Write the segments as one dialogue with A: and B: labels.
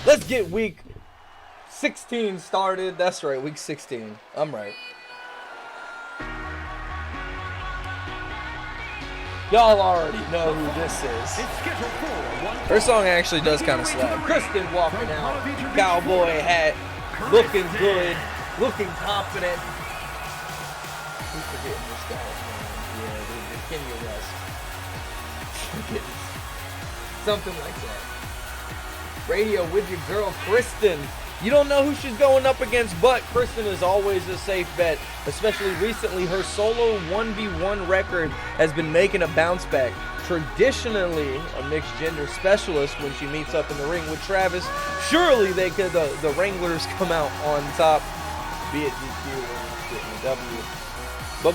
A: Let's get week 16 started. That's right, week 16. I'm right. Y'all already know who this is. Her song actually does kind of slap. Kristin walking out, cowboy hat, looking good, looking confident. Who's forgetting this guy, man? Yeah, the Kenya West. Something like that. Radio with your girl, Kristin. You don't know who she's going up against, but Kristin is always a safe bet. Especially recently, her solo 1v1 record has been making a bounce back. Traditionally a mixed gender specialist when she meets up in the ring with Travis. Surely they could, the Wranglers come out on top, be it DQ or getting a W. But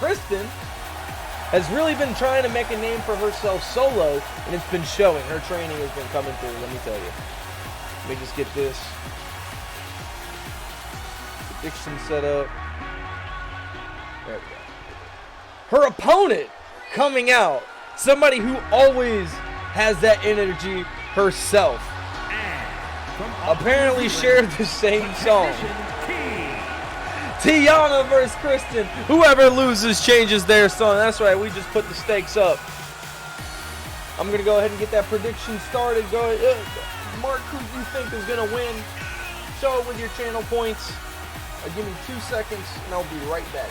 A: Kristin has really been trying to make a name for herself solo, and it's been showing. Her training has been coming through, let me tell you. Let me just get this prediction set up. There we go. Her opponent coming out, somebody who always has that energy herself. Apparently shared the same song. Tiana versus Kristin. Whoever loses changes their song. That's right, we just put the stakes up. I'm going to go ahead and get that prediction started. Go ahead. Mark who you think is going to win. Show it with your channel points. Give me 2 seconds and I'll be right back.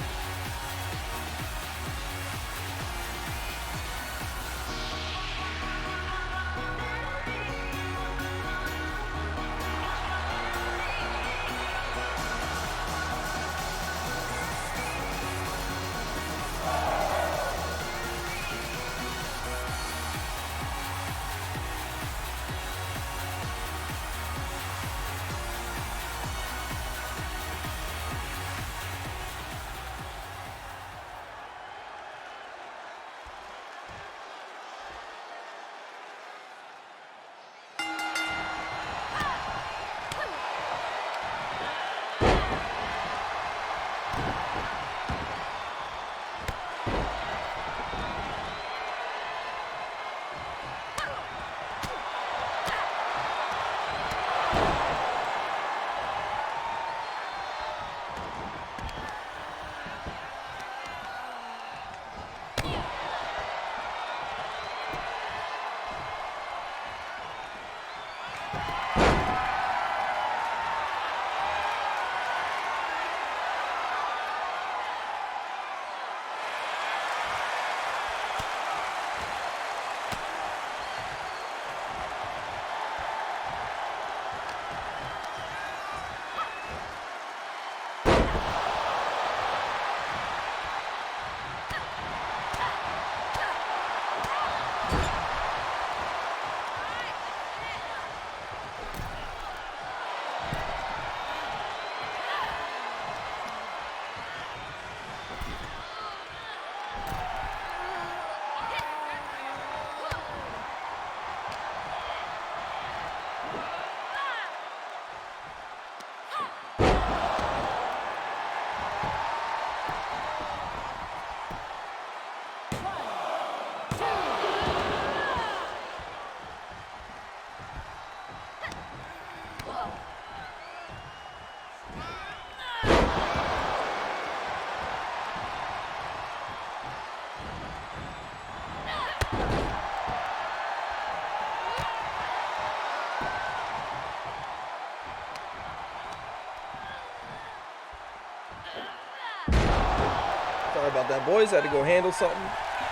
A: Sorry about that, boys. Had to go handle something.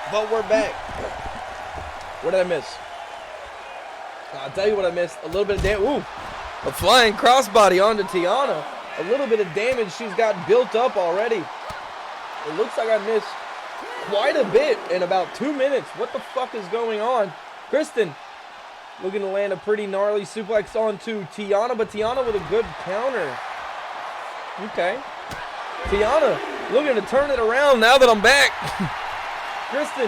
A: But we're back. What did I miss? I'll tell you what I missed. A little bit of damage. Ooh. A flying crossbody onto Tiana. A little bit of damage she's got built up already. It looks like I missed quite a bit in about 2 minutes. What the fuck is going on? Kristin looking to land a pretty gnarly suplex onto Tiana, but Tiana with a good counter. Okay. Tiana looking to turn it around now that I'm back. Kristin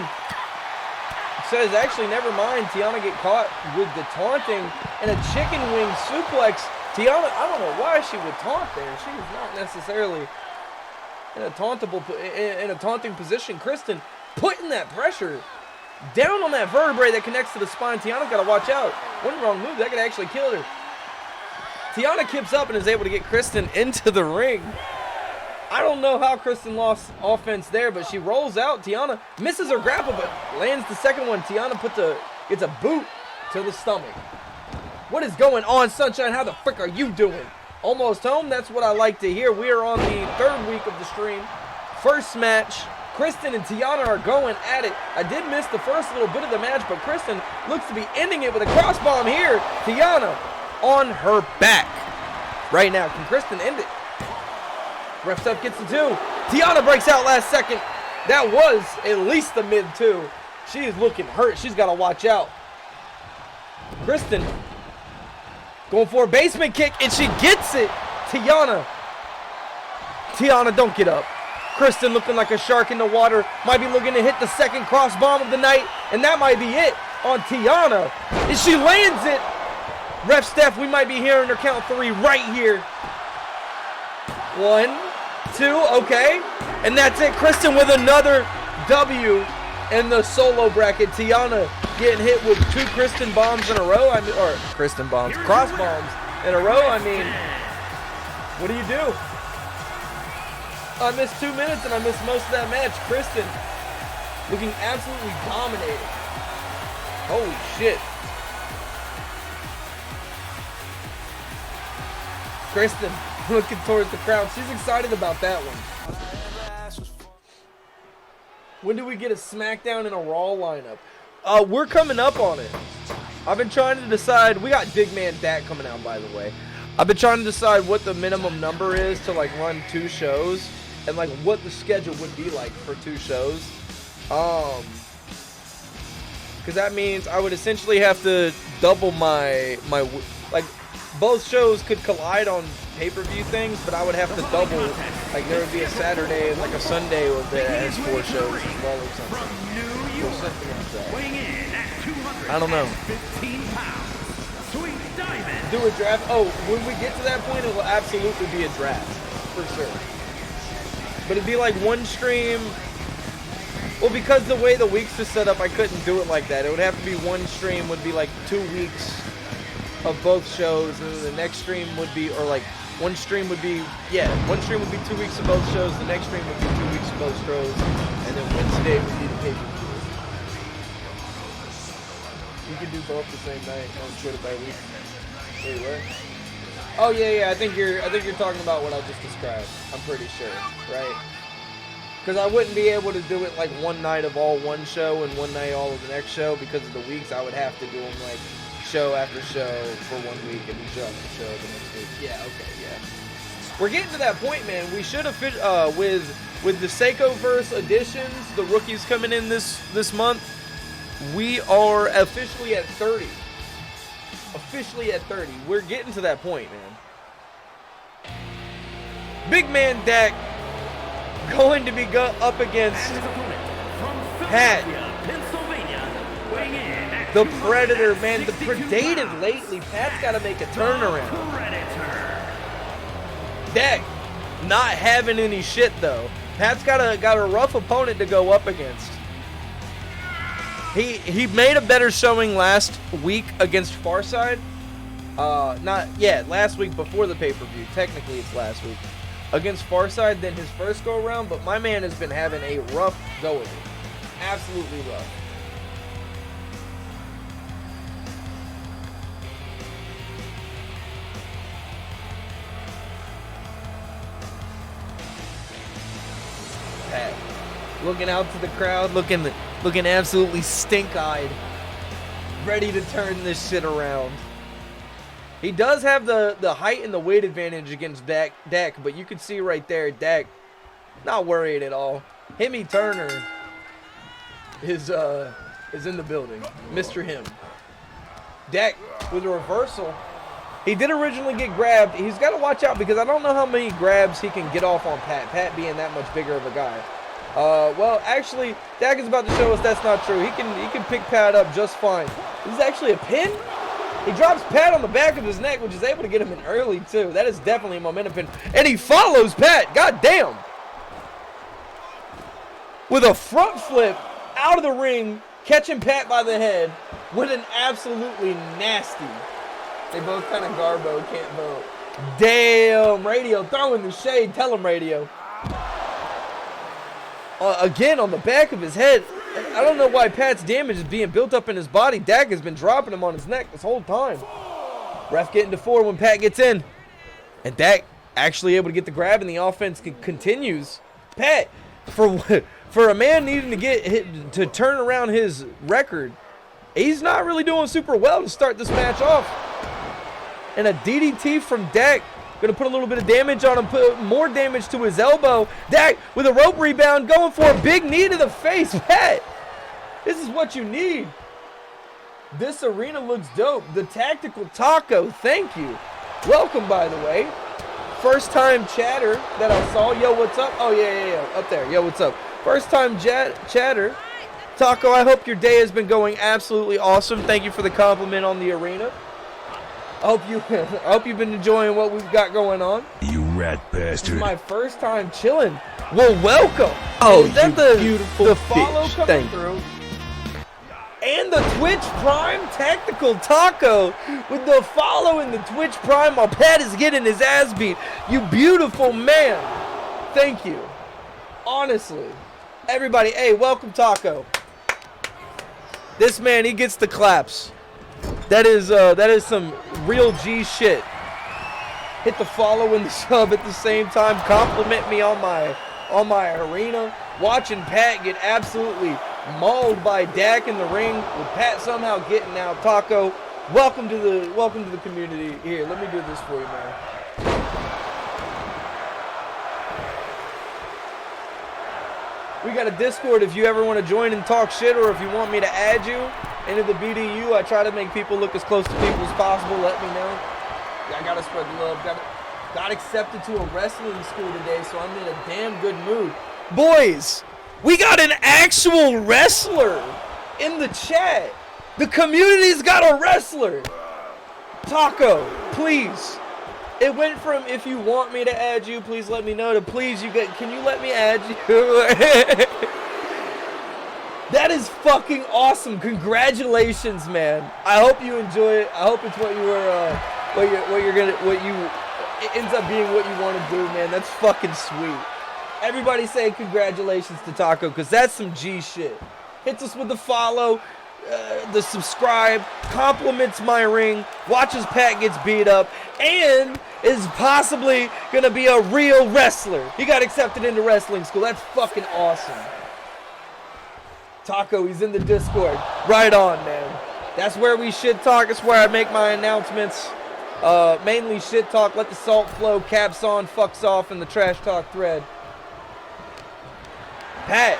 A: says, actually, never mind. Tiana get caught with the taunting and a chicken wing suplex. Tiana, I don't know why she would taunt there. She was not necessarily in a taunting position. Kristin putting that pressure Down on that vertebrae that connects to the spine. Tiana's got to watch out. One wrong move, that could actually kill her. Tiana keeps up and is able to get Kristin into the ring. I don't know how Kristin lost offense there, but she rolls out. Tiana misses her grapple, but lands the second one. Tiana gets a boot to the stomach. What is going on, Sunshine? How the frick are you doing? Almost home? That's what I like to hear. We are on the third week of the stream. First match. Kristin and Tiana are going at it. I did miss the first little bit of the match, but Kristin looks to be ending it with a crossbomb here. Tiana on her back. Right now, can Kristin end it? Ref up gets the 2. Tiana breaks out last second. That was at least the mid-2. She is looking hurt. She's got to watch out. Kristin going for a basement kick, and she gets it. Tiana, don't get up. Kristin looking like a shark in the water. Might be looking to hit the second crossbomb of the night, and that might be it on Tiana. And she lands it. Ref Steph, we might be hearing her count 3 right here. 1, 2, okay. And that's it. Kristin with another W in the solo bracket. Tiana getting hit with 2 Kristin bombs in a row. Cross bombs in a row. I mean, what do you do? I missed 2 minutes and I missed most of that match. Kristin looking absolutely dominating. Holy shit. Kristin looking towards the crowd. She's excited about that one. When do we get a SmackDown and a Raw lineup? We're coming up on it. I've been trying to decide. We got Big Man Dak coming out, by the way. I've been trying to decide what the minimum number is to like run 2 shows and like what the schedule would be like for 2 shows. Because that means I would essentially have to double my like both shows could collide on pay-per-view things, but I would have to double. Like there would be a Saturday and like a Sunday with that has 4 shows as well or something. Or something like that. I don't know. Do a draft. Oh, when we get to that point, it will absolutely be a draft for sure. But it'd be like one stream. Well, because the way the weeks are set up, I couldn't do it like that. It would have to be one stream would be like 2 weeks of both shows, and then the next stream would be, or like one stream would be 2 weeks of both shows, the next stream would be 2 weeks of both shows, and then Wednesday would be the pay-per-view. You can do both the same night, I'm sure by week. Wait, what? Oh yeah, I think you're talking about what I just described. I'm pretty sure, right? Because I wouldn't be able to do it like one night of all one show and one night all of the next show because of the weeks. I would have to do them like show after show for 1 week and then show after show the next week. Yeah, okay, yeah. We're getting to that point, man. We should have with the Seiko verse editions, the rookies coming in this month. We are officially at 30. Officially at 30. We're getting to that point, man. Big Man Dak going to be up against Pat, the Predator, man. The Predative lately. Pat's got to make a turnaround. Dak not having any shit though. Pat's got a rough opponent to go up against. He made a better showing last week against Farside. Last week before the pay-per-view. Technically it's last week. Against Farside than his first go-around, but my man has been having a rough go of it. Absolutely rough. Pat looking out to the crowd, looking absolutely stink-eyed, ready to turn this shit around. He does have the height and the weight advantage against Dak, but you can see right there, Dak not worried at all. Himmy Turner is in the building. Mr. Him. Dak with a reversal. He did originally get grabbed. He's got to watch out because I don't know how many grabs he can get off on Pat. Pat being that much bigger of a guy. Well, actually, Dak is about to show us that's not true. He can pick Pat up just fine. This is actually a pin. He drops Pat on the back of his neck, which is able to get him in early, too. That is definitely a momentum pin. And he follows Pat. God damn. With a front flip out of the ring catching Pat by the head with an absolutely nasty. They both kind of garbo, can't vote. Damn, Radio throwing the shade. Tell him, Radio. Again, on the back of his head. I don't know why Pat's damage is being built up in his body. Dak has been dropping him on his neck this whole time. Ref getting to 4 when Pat gets in. And Dak actually able to get the grab, and the offense continues. Pat, for a man needing to get hit to turn around his record, he's not really doing super well to start this match off. And a DDT from Dak. Going to put a little bit of damage on him, put more damage to his elbow. Dak with a rope rebound, going for a big knee to the face. Pat, this is what you need. This arena looks dope. The Tactical Taco, thank you. Welcome, by the way. First time chatter that I saw. Yo, what's up? Oh, yeah. Up there. Yo, what's up? First time chatter. Taco, I hope your day has been going absolutely awesome. Thank you for the compliment on the arena. I hope you've been enjoying what we've got going on.
B: You rat bastard.
A: This is my first time chilling. Well, welcome.
B: Oh,
A: is that the
B: beautiful
A: the follow
B: fish.
A: coming through? And the Twitch Prime Tactical Taco with the follow in the Twitch Prime while Pat is getting his ass beat. You beautiful man. Thank you. Honestly. Everybody, hey, welcome Taco. This man, he gets the claps. That is some real G shit. Hit the follow and the sub at the same time. Compliment me on my arena. Watching Pat get absolutely mauled by Dak in the ring with Pat somehow getting out. Taco, welcome to the community. Here, let me do this for you, man. We got a Discord if you ever want to join and talk shit, or if you want me to add you into the BDU. I try to make people look as close to people as possible. Let me know. I gotta spread the love. Got accepted to a wrestling school today, so I'm in a damn good mood. Boys, we got an actual wrestler in the chat. The community's got a wrestler. Taco, please. It went from if you want me to add you, please let me know, to please can you let me add you? That is fucking awesome. Congratulations, man. I hope you enjoy it. I hope it's what you were it ends up being what you want to do, man. That's fucking sweet. Everybody say congratulations to Taco, because that's some G shit. Hits us with the follow, the subscribe, compliments my ring, watches Pat gets beat up, and is possibly gonna be a real wrestler. He got accepted into wrestling school. That's fucking awesome. Taco, he's in the Discord. Right on, man. That's where we shit talk. That's where I make my announcements. Mainly shit talk. Let the salt flow. Caps on, fucks off in the trash talk thread. Pat,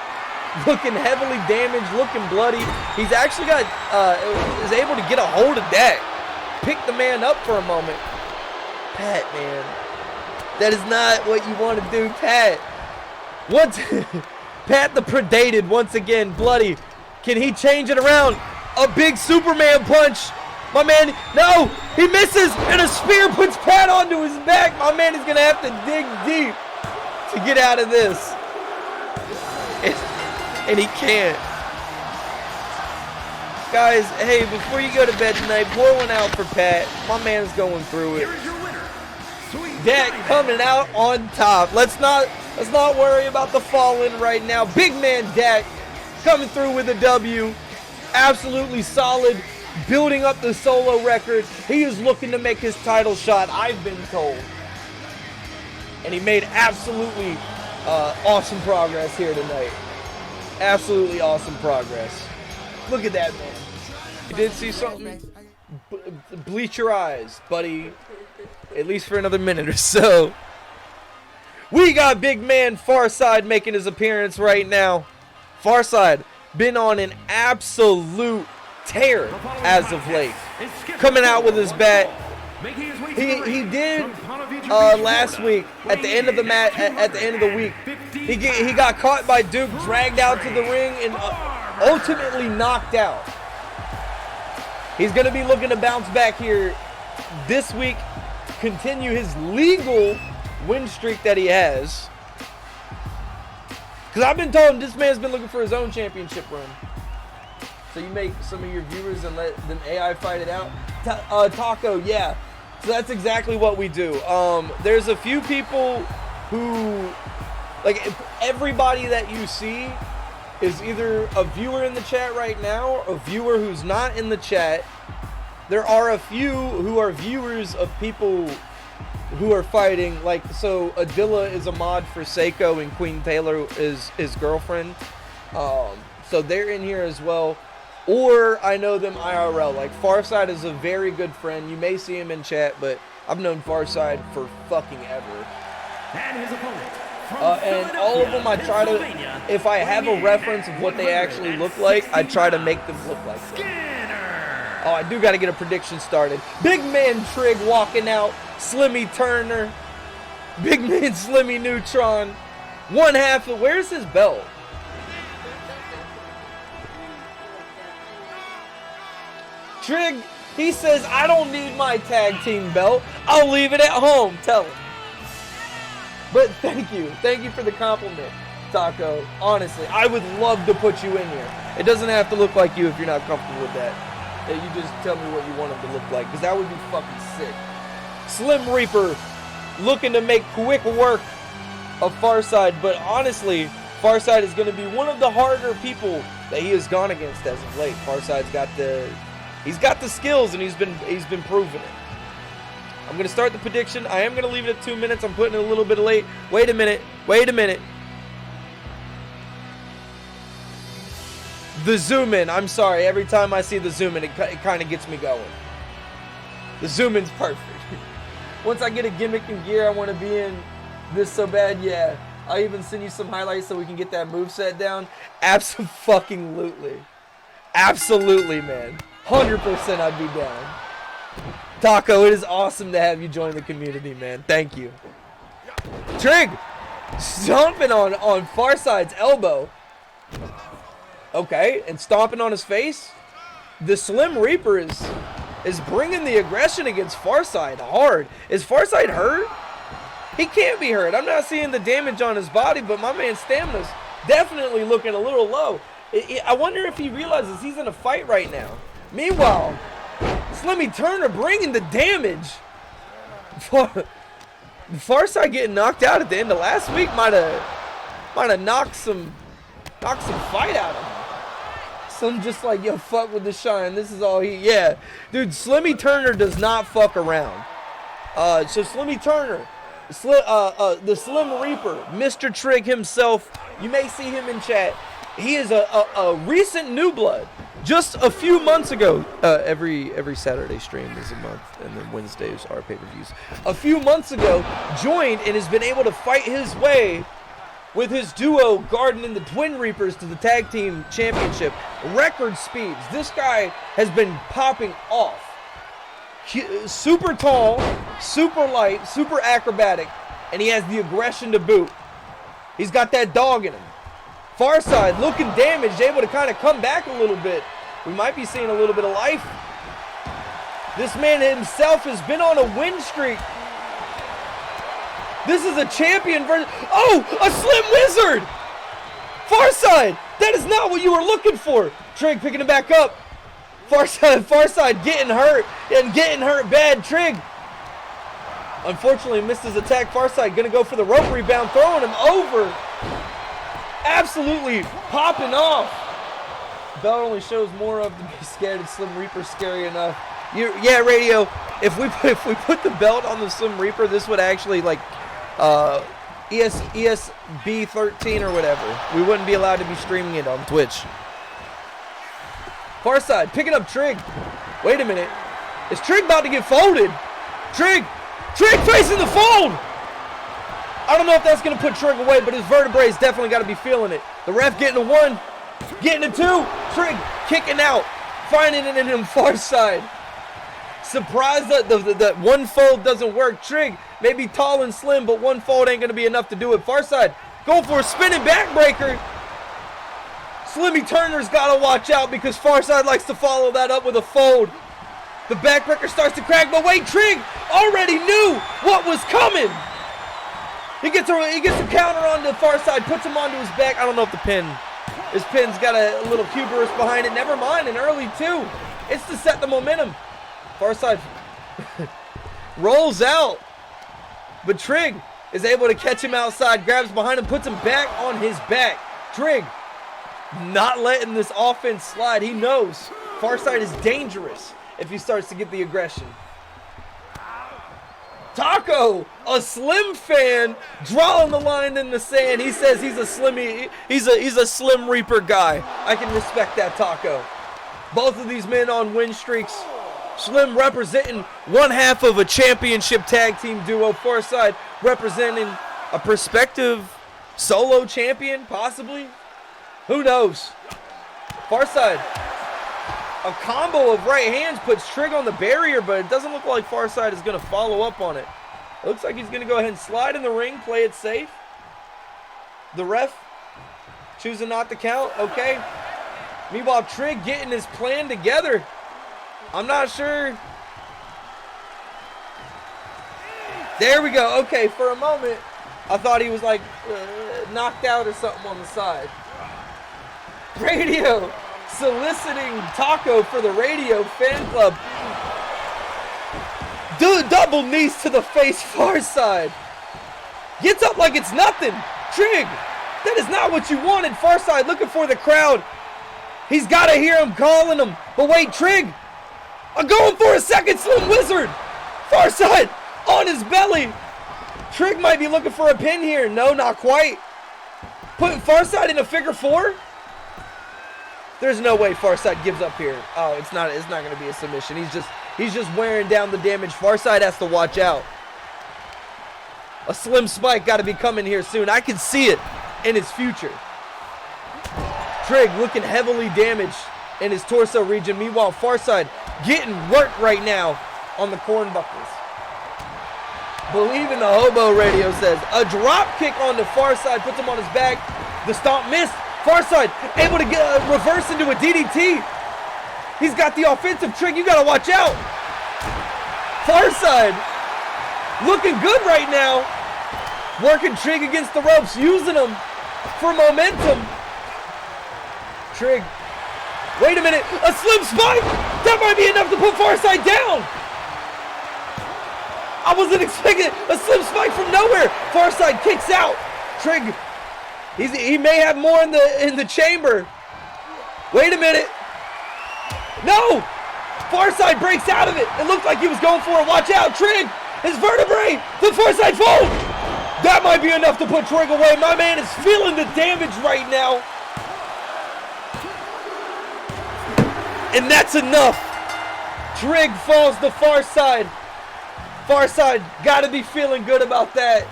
A: looking heavily damaged, looking bloody. He's actually is able to get a hold of Dak. Pick the man up for a moment. Pat, man. That is not what you want to do, Pat. Pat the Predated once again, bloody. Can he change it around? A big Superman punch. My man, no, he misses, and a spear puts Pat onto his back. My man is going to have to dig deep to get out of this. And he can't. Guys, hey, before you go to bed tonight, pour one out for Pat. My man's going through it. Dak coming out on top. Let's not worry about the fall-in right now. Big man Dak coming through with a W. Absolutely solid. Building up the solo record. He is looking to make his title shot, I've been told. And he made absolutely awesome progress here tonight. Absolutely awesome progress. Look at that, man. You did see something? Bleach your eyes, buddy. At least for another minute or so. We got big man Farside making his appearance right now. Farside been on an absolute tear as of late. Coming out with his bat. He did last week at the end of the match, at the end of the week. He got caught by Duke, dragged out to the ring, and ultimately knocked out. He's going to be looking to bounce back here this week, continue his legal win streak that he has. Because I've been told this man's been looking for his own championship run. So you make some of your viewers and let them AI fight it out. Taco, yeah. So that's exactly what we do. There's a few people who, like, everybody that you see is either a viewer in the chat right now, or a viewer who's not in the chat. There are a few who are viewers of people who are fighting. Like, so Adilla is a mod for Seiko, and Queen Taylor is his girlfriend. So they're in here as well. Or I know them IRL. Like, Farside is a very good friend. You may see him in chat, but I've known Farside for fucking ever.
B: And his opponent.
A: And all of them, I try to, if I have a reference of what they actually look like, I try to make them look like them. Oh, I do got to get a prediction started. Big man Trigg walking out. Slimmy Turner. Big man Slimmy Neutron. One half of, where's his belt? Trigg, he says, I don't need my tag team belt. I'll leave it at home. Tell him. But thank you. Thank you for the compliment, Taco. Honestly, I would love to put you in here. It doesn't have to look like you if you're not comfortable with that. You just tell me what you want him to look like, because that would be fucking sick. Slim Reaper looking to make quick work of Farside, but honestly, Farside is going to be one of the harder people that he has gone against as of late. Farside's got the skills, and he's been proving it. I'm going to start the prediction. I am going to leave it at 2 minutes. I'm putting it a little bit late. Wait a minute. The zoom in. I'm sorry. Every time I see the zoom in, it kind of gets me going. The zoom in's perfect. Once I get a gimmick and gear I want to be in this so bad, yeah. I'll even send you some highlights so we can get that moveset down. Absolutely. Absolutely, man. 100% I'd be down. Taco, it is awesome to have you join the community, man. Thank you. Trigg stomping on Farside's elbow. Okay, and stomping on his face. The Slim Reaper is bringing the aggression against Farside hard. Is Farside hurt? He can't be hurt. I'm not seeing the damage on his body, but my man's stamina's definitely looking a little low. I wonder if he realizes he's in a fight right now. Meanwhile, Slimmy Turner bringing the damage. Farside getting knocked out at the end of last week might have knocked some fight out of him. Some just like, yo, fuck with the shine. This is all he, yeah. Dude, Slimmy Turner does not fuck around. So Slimmy Turner, the Slim Reaper, Mr. Trigg himself, you may see him in chat. He is a recent new blood. Just a few months ago, every Saturday stream is a month, and then Wednesdays are pay-per-views. A few months ago, joined and has been able to fight his way with his duo guarding the Twin Reapers to the tag team championship. Record speeds. This guy has been popping off. Super tall, super light, super acrobatic, and he has the aggression to boot. He's got that dog in him. Farside looking damaged, able to kind of come back a little bit. We might be seeing a little bit of life. This man himself has been on a win streak. This is a champion version. Oh, a Slim Wizard! Farside, that is not what you were looking for. Trigg picking it back up. Farside getting hurt, and getting hurt bad. Trigg, unfortunately, missed his attack. Farside gonna go for the rope rebound, throwing him over. Absolutely popping off. Belt only shows more of to be scared, and Slim Reaper scary enough. Yeah, Radio. If we put the belt on the Slim Reaper, this would actually like ESB 13 or whatever. We wouldn't be allowed to be streaming it on Twitch. Farside picking up Trigg. Wait a minute. Is Trigg about to get folded? Trigg facing the fold. I don't know if that's going to put Trigg away, but his vertebrae's definitely got to be feeling it. The ref getting a 1, getting a 2. Trigg kicking out, finding it in him. Farside surprised that one fold doesn't work. Trigg may be tall and slim, but one fold ain't going to be enough to do it. Farside going for a spinning backbreaker. Slimmy Turner's got to watch out because Farside likes to follow that up with a fold. The backbreaker starts to crack, but wait, Trigg already knew what was coming. He gets a counter on the Farside, puts him onto his back. I don't know if the pin This pin's got a little hubris behind it. Never mind, an early 2. It's to set the momentum. Farside rolls out. But Trigg is able to catch him outside, grabs behind him, puts him back on his back. Trigg not letting this offense slide. He knows Farside is dangerous if he starts to get the aggression. Taco, a Slim fan, drawing the line in the sand. He says he's a Slim Reaper guy. I can respect that, Taco. Both of these men on win streaks. Slim representing one half of a championship tag team duo. Farside representing a prospective solo champion, possibly. Who knows? Farside, a combo of right hands puts Trigg on the barrier, but it doesn't look like Farside is going to follow up on it. It looks like he's going to go ahead and slide in the ring, play it safe. The ref choosing not to count. Okay. Meanwhile, Trigg getting his plan together. I'm not sure. There we go. Okay, for a moment, I thought he was like knocked out or something on the side. Radio soliciting Taco for the radio fan club. Double knees to the face, Farside. Gets up like it's nothing. Trigg, that is not what you wanted. Farside looking for the crowd. He's got to hear him calling him. But wait, Trigg, I'm going for a second Slim Wizard. Farside on his belly. Trigg might be looking for a pin here. No, not quite. Putting Farside in a figure 4. There's no way Farside gives up here. Oh, it's not going to be a submission. He's just wearing down the damage. Farside has to watch out. A Slim Spike got to be coming here soon. I can see it in his future. Trigg looking heavily damaged in his torso region. Meanwhile, Farside getting worked right now on the cornbuckles. Believe in the hobo radio says. A drop kick on the Farside puts him on his back. The stomp missed. Farside able to get reverse into a DDT. He's got the offensive. Trigg, you got to watch out. Farside looking good right now. Working Trigg against the ropes, using him for momentum. Trigg, wait a minute, a Slim Spike! That might be enough to put Farside down! I wasn't expecting a Slim Spike from nowhere. Farside kicks out. Trigg, he may have more in the chamber. Wait a minute. No! Farside breaks out of it. It looked like he was going for it. Watch out, Trigg! His vertebrae! The Farside fold! That might be enough to put Trigg away. My man is feeling the damage right now. And that's enough. Trigg falls to Farside. Farside got to be feeling good about that.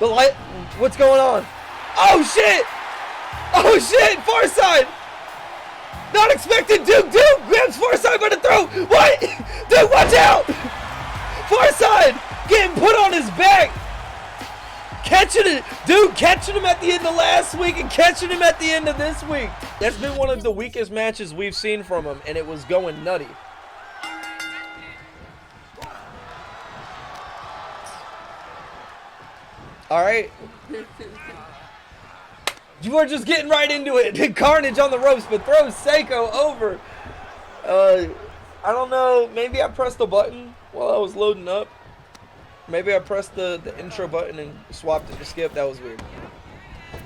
A: The light, what's going on? Oh shit! Oh shit! Farside! Not expected. Duke grabs Farside by the throat. What? Duke, watch out! Farside getting put on his back. Catching it. Dude, catching him at the end of last week and catching him at the end of this week. That's been one of the weakest matches we've seen from him, and it was going nutty. All right. You are just getting right into it. Carnage on the ropes, but throws Seiko over. I don't know. Maybe I pressed the button while I was loading up. Maybe I pressed the intro button and swapped it to skip. That was weird.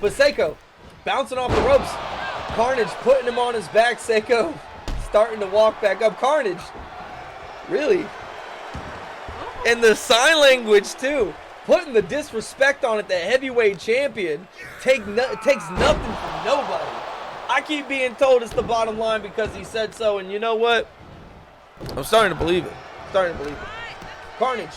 A: But Seiko bouncing off the ropes. Carnage putting him on his back. Seiko starting to walk back up. Carnage, really? And the sign language too. Putting the disrespect on it. The heavyweight champion takes nothing from nobody. I keep being told it's the bottom line because he said so. And you know what? I'm starting to believe it. Carnage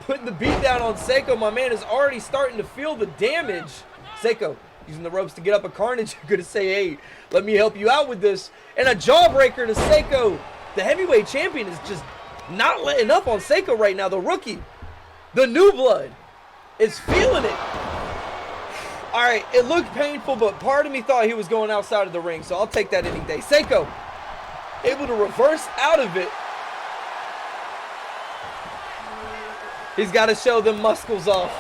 A: putting the beat down on Seiko. My man is already starting to feel the damage. Seiko using the ropes to get up a Carnage. You're going to say, hey, let me help you out with this. And a jawbreaker to Seiko. The heavyweight champion is just not letting up on Seiko right now. The rookie, the new blood, is feeling it. All right, it looked painful, but part of me thought he was going outside of the ring, so I'll take that any day. Seiko able to reverse out of it. He's got to show them muscles off.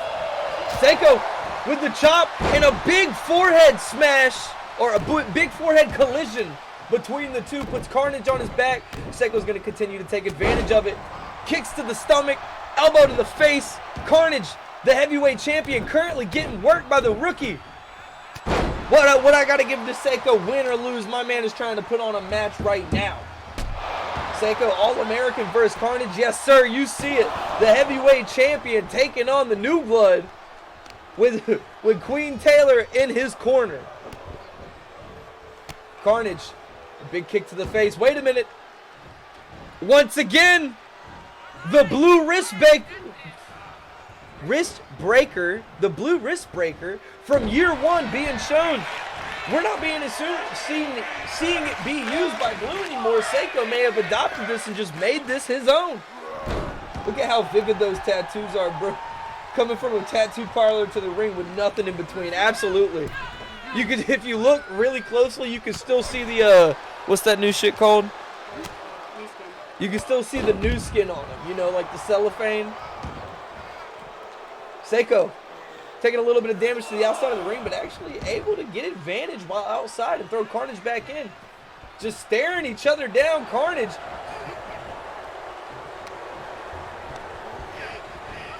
A: Seiko with the chop and a big forehead smash, or a big forehead collision between the two. Puts Carnage on his back. Seiko's going to continue to take advantage of it. Kicks to the stomach, elbow to the face. Carnage, the heavyweight champion, currently getting worked by the rookie. What I got to give to Seiko, win or lose, my man is trying to put on a match right now. Seiko, All-American versus Carnage. Yes, sir, you see it. The heavyweight champion taking on the new blood with Queen Taylor in his corner. Carnage, a big kick to the face. Wait a minute. Once again, the blue wrist breaker, the blue wrist breaker from year one being shown. We're not seeing it be used by Blue anymore. Seiko may have adopted this and just made this his own. Look at how vivid those tattoos are, bro. Coming from a tattoo parlor to the ring with nothing in between. Absolutely. You could, if you look really closely, you can still see the what's that new shit called? New skin. You can still see the new skin on him. You know, like the cellophane. Seiko taking a little bit of damage to the outside of the ring, but actually able to get advantage while outside and throw Carnage back in. Just staring each other down. Carnage.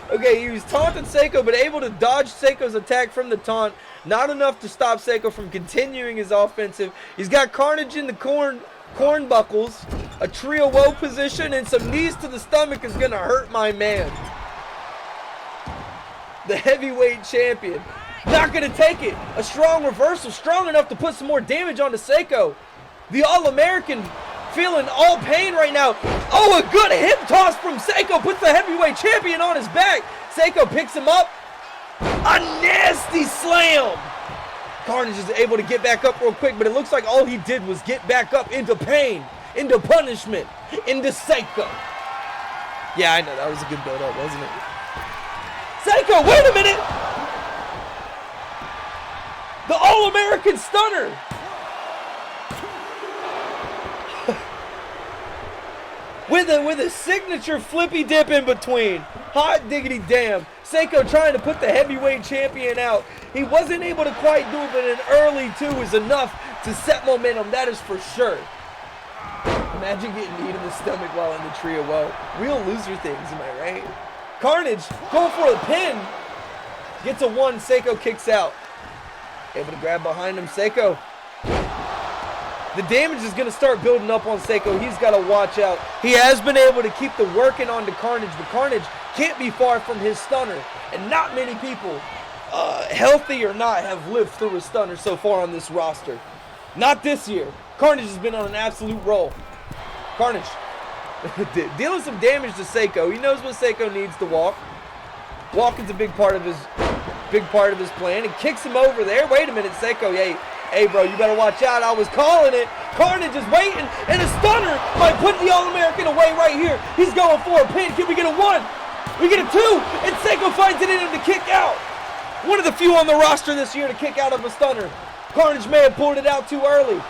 A: Okay, he was taunting Seiko, but able to dodge Seiko's attack from the taunt. Not enough to stop Seiko from continuing his offensive. He's got Carnage in the corn buckles, a trio woe position, and some knees to the stomach is going to hurt my man. The heavyweight champion. Not going to take it. A strong reversal, strong enough to put some more damage onto Seiko. The All-American feeling all pain right now. Oh, a good hip toss from Seiko. Puts the heavyweight champion on his back. Seiko picks him up. A nasty slam. Carnage is able to get back up real quick, but it looks like all he did was get back up into pain, into punishment, into Seiko. Yeah, I know. That was a good build-up, wasn't it? Seiko, wait a minute! The All-American Stunner! with a signature flippy dip in between. Hot diggity damn. Seiko trying to put the heavyweight champion out. He wasn't able to quite do it, but an early two is enough to set momentum, that is for sure. Imagine getting knee in the stomach while in the trio woe. Real loser things, am I right? Carnage going for the pin. Gets a one. Seiko kicks out. Able to grab behind him. Seiko. The damage is going to start building up on Seiko. He's got to watch out. He has been able to keep the working on to Carnage, but Carnage can't be far from his stunner. And not many people, healthy or not, have lived through a stunner so far on this roster. Not this year. Carnage has been on an absolute roll. Carnage dealing some damage to Seiko. He knows what Seiko needs to walk. Walking's a big part of his plan, and kicks him over there. Wait a minute, Seiko. Hey, bro, you better watch out. I was calling it. Carnage is waiting, and a stunner might put the All-American away right here. He's going for a pin. Can we get a one? We get a two, and Seiko finds it in him to kick out. One of the few on the roster this year to kick out of a stunner. Carnage may have pulled it out too early,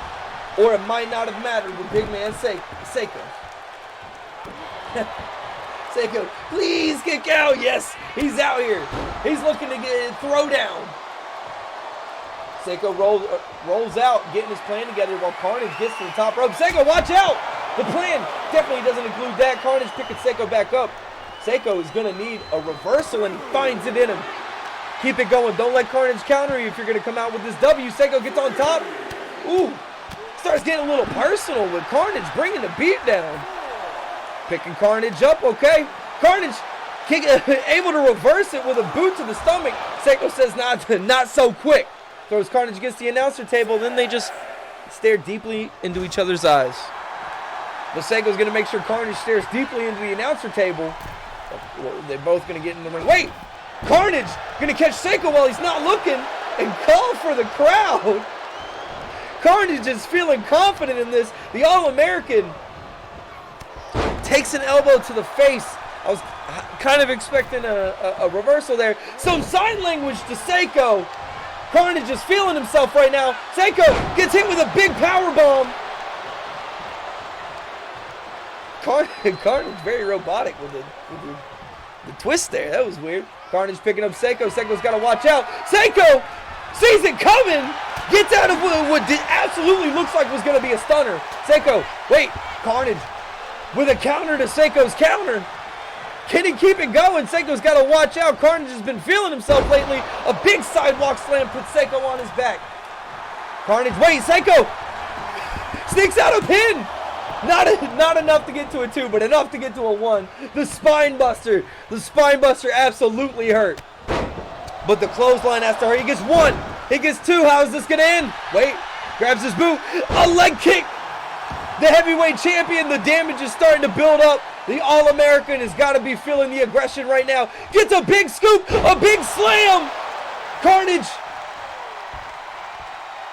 A: or it might not have mattered with big man Seiko. Seiko, please kick out. Yes, he's out here. He's looking to get a throw down. Seiko rolls out, getting his plan together while Carnage gets to the top rope. Seiko, watch out! The plan definitely doesn't include that. Carnage picking Seiko back up. Seiko is going to need a reversal, and he finds it in him. Keep it going. Don't let Carnage counter you if you're going to come out with this W. Seiko gets on top. Ooh, starts getting a little personal with Carnage, bringing the beat down. Picking Carnage up, okay. Carnage able to reverse it with a boot to the stomach. Seiko says not so quick. Throws Carnage against the announcer table, then they just stare deeply into each other's eyes. But Seiko's going to make sure Carnage stares deeply into the announcer table. They're both going to get in the ring. Wait! Carnage going to catch Seiko while he's not looking and call for the crowd. Carnage is feeling confident in this. The All-American takes an elbow to the face. I was kind of expecting a reversal there. Some sign language to Seiko. Carnage is feeling himself right now. Seiko gets hit with a big power bomb. Carnage very robotic with The twist there, that was weird. Carnage picking up Seiko. Seiko's got to watch out. Seiko sees it coming. Gets out of what absolutely looks like was going to be a stunner. Seiko, wait, Carnage with a counter to Seiko's counter. Can he keep it going? Seiko's got to watch out. Carnage has been feeling himself lately. A big sidewalk slam puts Seiko on his back. Carnage, wait, Seiko sneaks out a pin. Not enough to get to a 2, but enough to get to a 1. The spine buster absolutely hurt. But the clothesline has to hurt. He gets 1. He gets 2. How is this going to end? Wait, grabs his boot. A leg kick. The heavyweight champion, the damage is starting to build up. The All-American has got to be feeling the aggression right now. Gets a big scoop, a big slam. Carnage.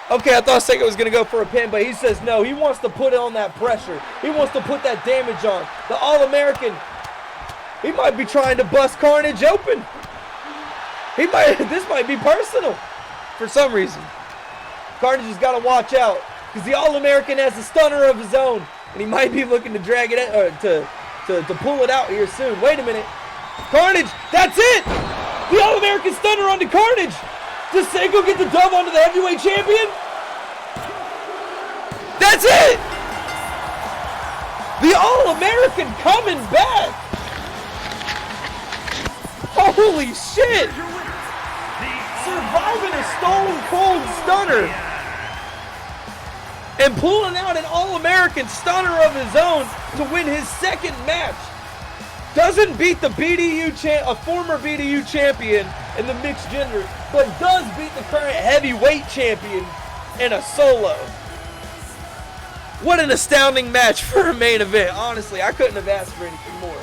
A: Okay, I thought Seiko was going to go for a pin, but he says no. He wants to put on that pressure. He wants to put that damage on. The All-American, he might be trying to bust Carnage open. This might be personal for some reason. Carnage has got to watch out because the All-American has a stunner of his own, and he might be looking to drag it out, to pull it out here soon. Wait a minute. Carnage, that's it! The All-American stunner onto Carnage. Does Seiko get the dub onto the heavyweight champion? That's it! The All-American coming back! Holy shit! Surviving a Stone Cold stunner and pulling out an All-American stunner of his own to win his second match. Doesn't beat the a former BDU champion in the mixed gender, but does beat the current heavyweight champion in a solo. What an astounding match for a main event. Honestly, I couldn't have asked for anything more.